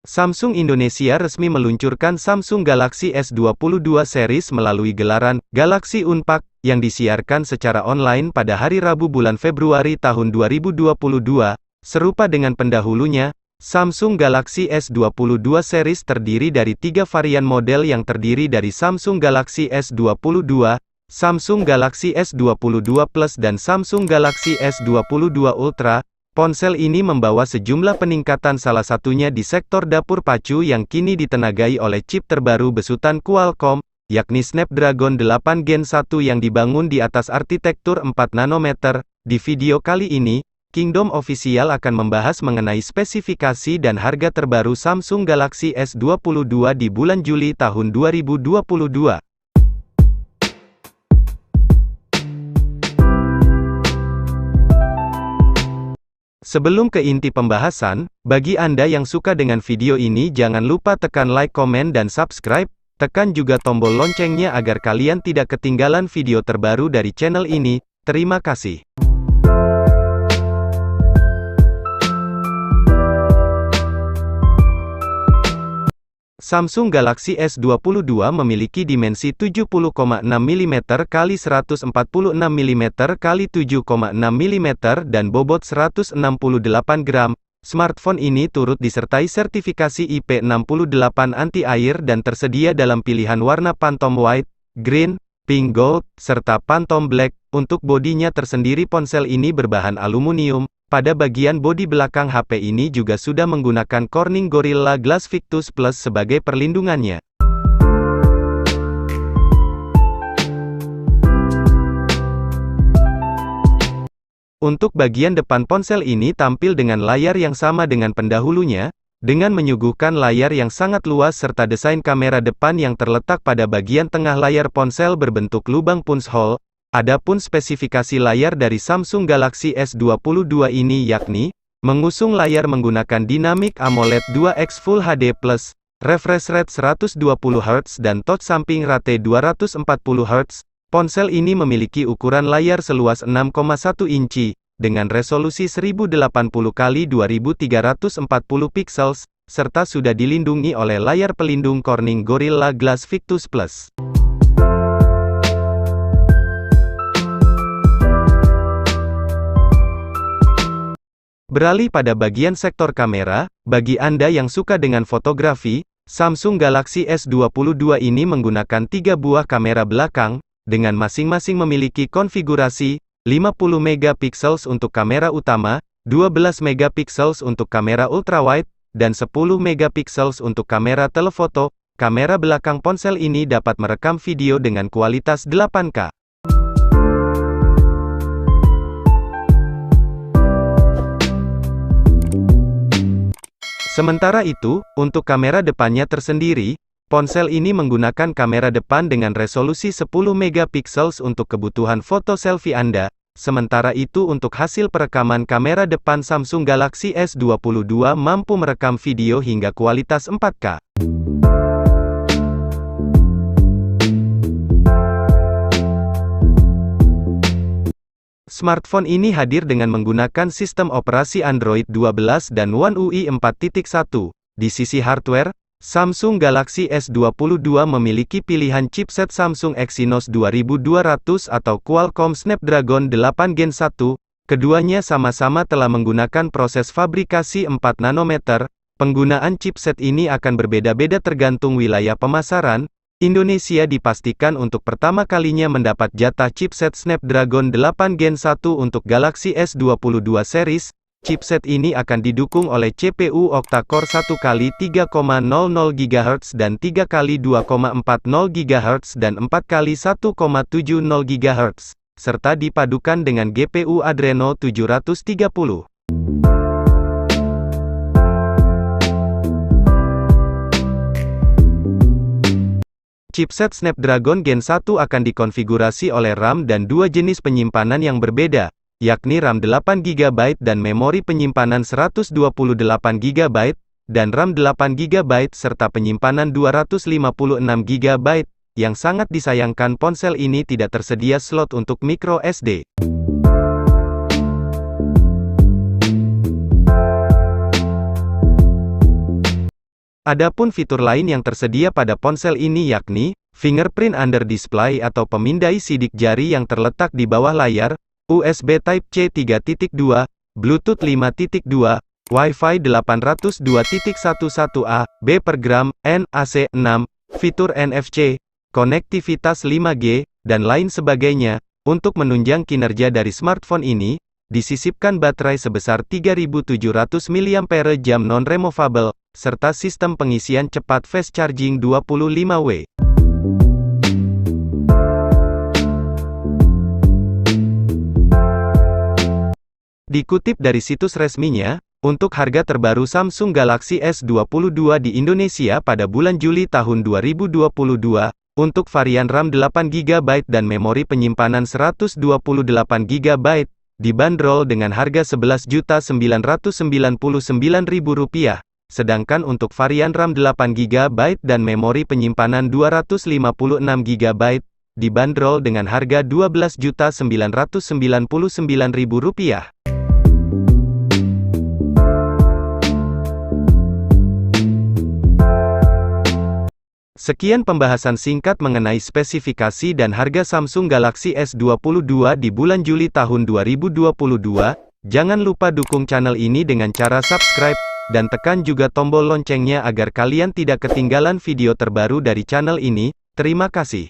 Samsung Indonesia resmi meluncurkan Samsung Galaxy S22 series melalui gelaran Galaxy Unpacked yang disiarkan secara online pada hari Rabu bulan Februari tahun 2022. Serupa dengan pendahulunya, Samsung Galaxy S22 series terdiri dari 3 varian model yang terdiri dari Samsung Galaxy S22, Samsung Galaxy S22 Plus dan Samsung Galaxy S22 Ultra. Ponsel ini membawa sejumlah peningkatan, salah satunya di sektor dapur pacu yang kini ditenagai oleh chip terbaru besutan Qualcomm, yakni Snapdragon 8 Gen 1 yang dibangun di atas arsitektur 4 nanometer. Di video kali ini, Kingdom Official akan membahas mengenai spesifikasi dan harga terbaru Samsung Galaxy S22 di bulan Juli tahun 2022. Sebelum ke inti pembahasan, bagi Anda yang suka dengan video ini jangan lupa tekan like, komen dan subscribe, tekan juga tombol loncengnya agar kalian tidak ketinggalan video terbaru dari channel ini. Terima kasih. Samsung Galaxy S22 memiliki dimensi 70,6 mm x 146 mm x 7,6 mm dan bobot 168 gram. Smartphone ini turut disertai sertifikasi IP68 anti-air dan tersedia dalam pilihan warna Phantom White, Green, Pink Gold, serta Phantom Black. Untuk bodinya tersendiri ponsel ini berbahan aluminium. Pada bagian bodi belakang HP ini juga sudah menggunakan Corning Gorilla Glass Victus Plus sebagai perlindungannya. Untuk bagian depan ponsel ini tampil dengan layar yang sama dengan pendahulunya, dengan menyuguhkan layar yang sangat luas serta desain kamera depan yang terletak pada bagian tengah layar ponsel berbentuk lubang punch-hole. Adapun spesifikasi layar dari Samsung Galaxy S22 ini yakni, mengusung layar menggunakan Dynamic AMOLED 2X Full HD+, refresh rate 120 Hz dan touch samping rate 240 Hz. Ponsel ini memiliki ukuran layar seluas 6,1 inci, dengan resolusi 1080x2340 pixels, serta sudah dilindungi oleh layar pelindung Corning Gorilla Glass Victus Plus. Beralih pada bagian sektor kamera, bagi Anda yang suka dengan fotografi, Samsung Galaxy S22 ini menggunakan 3 buah kamera belakang, dengan masing-masing memiliki konfigurasi 50 MP untuk kamera utama, 12 MP untuk kamera ultrawide, dan 10 MP untuk kamera telefoto. Kamera belakang ponsel ini dapat merekam video dengan kualitas 8K. Sementara itu, untuk kamera depannya tersendiri, ponsel ini menggunakan kamera depan dengan resolusi 10 MP untuk kebutuhan foto selfie Anda. Sementara itu untuk hasil perekaman kamera depan Samsung Galaxy S22 mampu merekam video hingga kualitas 4K. Smartphone ini hadir dengan menggunakan sistem operasi Android 12 dan One UI 4.1. Di sisi hardware, Samsung Galaxy S22 memiliki pilihan chipset Samsung Exynos 2200 atau Qualcomm Snapdragon 8 Gen 1. Keduanya sama-sama telah menggunakan proses fabrikasi 4 nanometer. Penggunaan chipset ini akan berbeda-beda tergantung wilayah pemasaran. Indonesia dipastikan untuk pertama kalinya mendapat jatah chipset Snapdragon 8 Gen 1 untuk Galaxy S22 series. Chipset ini akan didukung oleh CPU octa-core 1x3,00 GHz dan 3x2,40 GHz dan 4x1,70 GHz, serta dipadukan dengan GPU Adreno 730. Chipset Snapdragon Gen 1 akan dikonfigurasi oleh RAM dan dua jenis penyimpanan yang berbeda, yakni RAM 8GB dan memori penyimpanan 128GB, dan RAM 8GB serta penyimpanan 256GB. Yang sangat disayangkan ponsel ini tidak tersedia slot untuk micro SD. Adapun fitur lain yang tersedia pada ponsel ini yakni, fingerprint under display atau pemindai sidik jari yang terletak di bawah layar, USB Type-C 3.2, Bluetooth 5.2, Wi-Fi 802.11a, B per gram, NAC 6, fitur NFC, konektivitas 5G, dan lain sebagainya. Untuk menunjang kinerja dari smartphone ini, disisipkan baterai sebesar 3700 mAh non-removable, serta sistem pengisian cepat fast charging 25W. Dikutip dari situs resminya, untuk harga terbaru Samsung Galaxy S22 di Indonesia pada bulan Juli tahun 2022, untuk varian RAM 8GB dan memori penyimpanan 128GB, dibanderol dengan harga Rp11.999.000, sedangkan untuk varian RAM 8GB dan memori penyimpanan 256GB, dibanderol dengan harga Rp12.999.000. Sekian pembahasan singkat mengenai spesifikasi dan harga Samsung Galaxy S22 di bulan Juli tahun 2022. Jangan lupa dukung channel ini dengan cara subscribe, dan tekan juga tombol loncengnya agar kalian tidak ketinggalan video terbaru dari channel ini. Terima kasih.